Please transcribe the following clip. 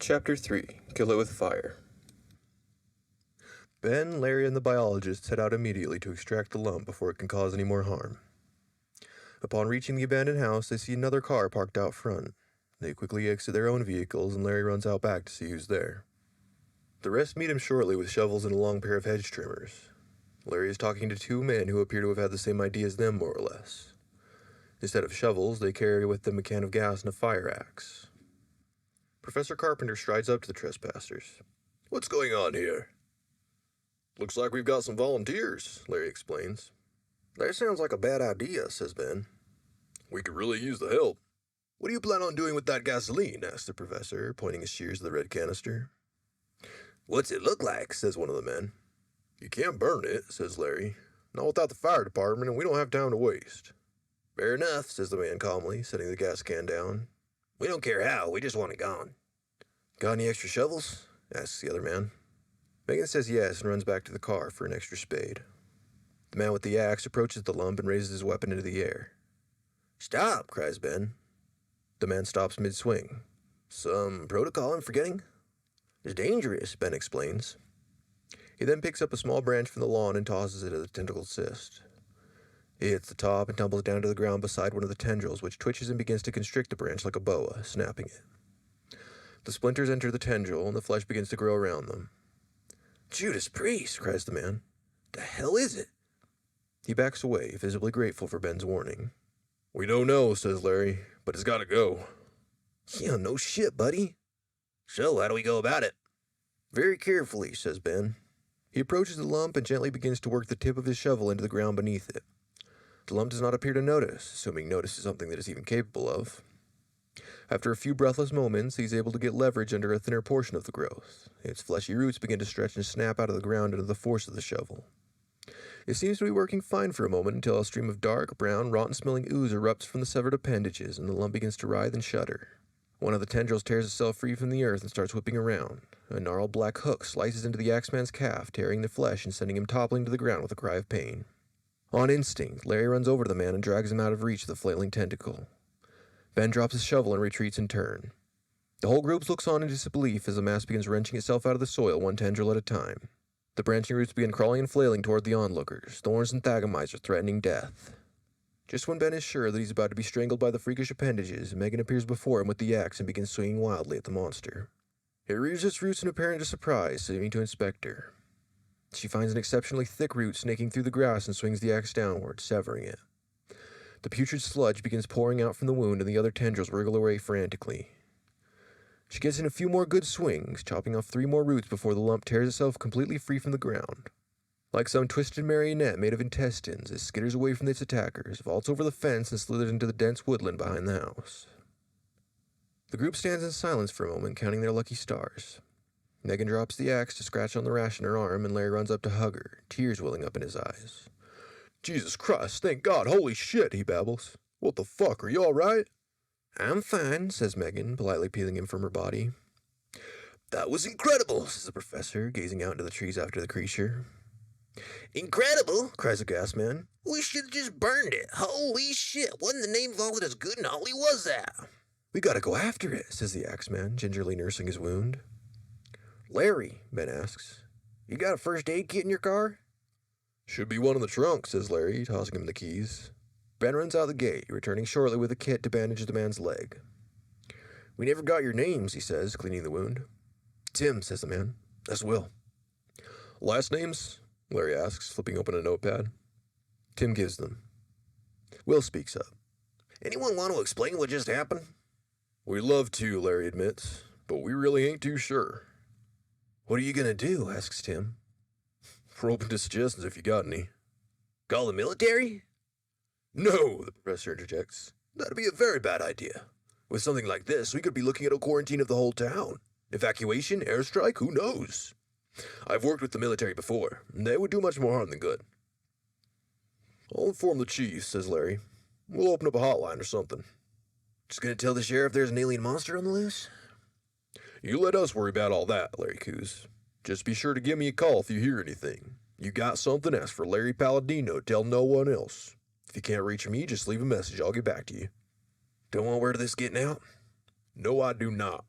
Chapter 3 Kill It With Fire. Ben, Larry, and the biologists head out immediately to extract the lump before it can cause any more harm. Upon reaching the abandoned house, they see another car parked out front. They quickly exit their own vehicles, and Larry runs out back to see who's there. The rest meet him shortly with shovels and a long pair of hedge trimmers. Larry is talking to two men who appear to have had the same idea as them, more or less. Instead of shovels, they carry with them a can of gas and a fire axe. Professor Carpenter strides up to the trespassers. "What's going on here?" "Looks like we've got some volunteers," Larry explains. "That sounds like a bad idea," says Ben. "We could really use the help." "What do you plan on doing with that gasoline?" asks the professor, pointing his shears to the red canister. "What's it look like?" says one of the men. "You can't burn it," says Larry. "Not without the fire department, and we don't have time to waste." "Fair enough," says the man calmly, setting the gas can down. "We don't care how, we just want it gone." "Got any extra shovels?" asks the other man. Megan says yes and runs back to the car for an extra spade. The man with the axe approaches the lump and raises his weapon into the air. "Stop!" cries Ben. The man stops mid-swing. "Some protocol I'm forgetting?" "It's dangerous," Ben explains. He then picks up a small branch from the lawn and tosses it at the tentacled cyst. It hits the top and tumbles down to the ground beside one of the tendrils, which twitches and begins to constrict the branch like a boa, snapping it. The splinters enter the tendril, and the flesh begins to grow around them. "Judas Priest!" cries the man. "The hell is it?" He backs away, visibly grateful for Ben's warning. "We don't know," says Larry, "but it's gotta go." "Yeah, no shit, buddy." "So, how do we go about it?" "Very carefully," says Ben. He approaches the lump and gently begins to work the tip of his shovel into the ground beneath it. The lump does not appear to notice, assuming notice is something that it's even capable of. After a few breathless moments, he's able to get leverage under a thinner portion of the growth. Its fleshy roots begin to stretch and snap out of the ground under the force of the shovel. It seems to be working fine for a moment until a stream of dark, brown, rotten-smelling ooze erupts from the severed appendages, and the lump begins to writhe and shudder. One of the tendrils tears itself free from the earth and starts whipping around. A gnarled black hook slices into the axeman's calf, tearing the flesh and sending him toppling to the ground with a cry of pain. On instinct, Larry runs over to the man and drags him out of reach of the flailing tentacle. Ben drops his shovel and retreats in turn. The whole group looks on in disbelief as the mass begins wrenching itself out of the soil one tendril at a time. The branching roots begin crawling and flailing toward the onlookers. Thorns and thagamites are threatening death. Just when Ben is sure that he's about to be strangled by the freakish appendages, Megan appears before him with the axe and begins swinging wildly at the monster. It rears its roots in apparent surprise, seeming to inspect her. She finds an exceptionally thick root snaking through the grass and swings the axe downward, severing it. The putrid sludge begins pouring out from the wound, and the other tendrils wriggle away frantically. She gets in a few more good swings, chopping off 3 more roots before the lump tears itself completely free from the ground. Like some twisted marionette made of intestines, it skitters away from its attackers, vaults over the fence, and slithers into the dense woodland behind the house. The group stands in silence for a moment, counting their lucky stars. Megan drops the axe to scratch on the rash in her arm, and Larry runs up to hug her, tears welling up in his eyes. "Jesus Christ, thank God, holy shit," he babbles. "What the fuck, are you alright?" "I'm fine," says Megan, politely peeling him from her body. "That was incredible," says the professor, gazing out into the trees after the creature. "Incredible," cries the gas man. "We should have just burned it. Holy shit, wasn't the name vaulted as good and holy was that?" "We gotta go after it," says the axeman, gingerly nursing his wound. "Larry," Ben asks, "you got a first aid kit in your car?" "Should be one in the trunk," says Larry, tossing him the keys. Ben runs out the gate, returning shortly with a kit to bandage the man's leg. "We never got your names," he says, cleaning the wound. "Tim," says the man. "That's Will." "Last names?" Larry asks, flipping open a notepad. Tim gives them. Will speaks up. "Anyone want to explain what just happened?" "We'd love to," Larry admits, "but we really ain't too sure." "What are you gonna do?" asks Tim. "We're open to suggestions if you got any." "Call the military?" "No," the professor interjects. "That'd be a very bad idea. With something like this, we could be looking at a quarantine of the whole town. Evacuation, airstrike, who knows? I've worked with the military before, and they would do much more harm than good." "I'll inform the chief," says Larry. "We'll open up a hotline or something." "Just gonna tell the sheriff there's an alien monster on the loose?" "You let us worry about all that," Larry coos. "Just be sure to give me a call if you hear anything. You got something, ask for Larry Palladino, tell no one else. If you can't reach me, just leave a message, I'll get back to you." "Don't want word of this getting out?" "No, I do not."